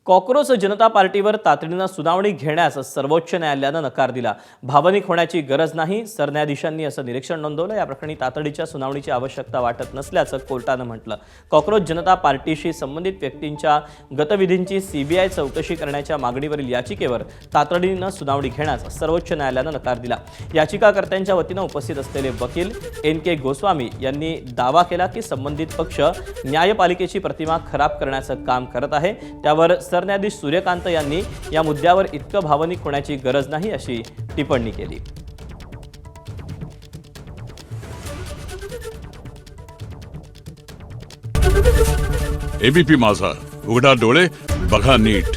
Cockroach जनता पार्टीवर तातडीनं सुनावणी घेण्यास सर्वोच्च न्यायालयानं नकार दिला। भावनिक होण्याची गरज नाही, सरन्यायाधीशांनी असं निरीक्षण नोंदवलं। या प्रकरणी तातडीच्या सुनावणीची आवश्यकता वाटत नसल्याचं कोर्टानं म्हटलं। कॉक्रोच जनता पार्टीशी संबंधित व्यक्तींच्या गतविधींची सीबीआय चौकशी करण्याच्या मागणीवरील याचिकेवर तातडीनं सुनावणी घेण्यास सर्वोच्च न्यायालयानं नकार दिला। याचिकाकर्त्यांच्या वतीनं उपस्थित असलेले वकील NK गोस्वामी यांनी दावा केला की संबंधित पक्ष न्यायपालिकेची प्रतिमा खराब करण्याचं काम करत आहे। त्यावर सरन्यायाधीश सूर्यकांत यांनी या मुद्द्यावर इतकं भावनिक होण्याची गरज नाही अशी टिप्पणी केली। एबीपी माझा, उघडा डोळे बघा नीट।